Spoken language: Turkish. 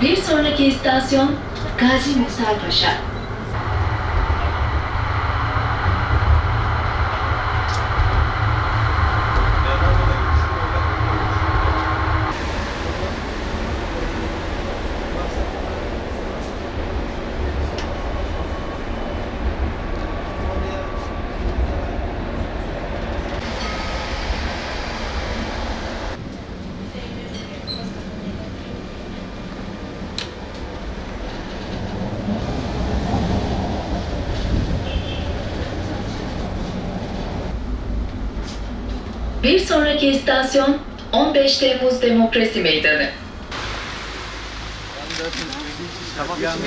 Bir sonraki istasyon Gazi Muhtar Paşa. Bir sonraki istasyon 15 Temmuz Demokrasi Meydanı. Tamam, bir an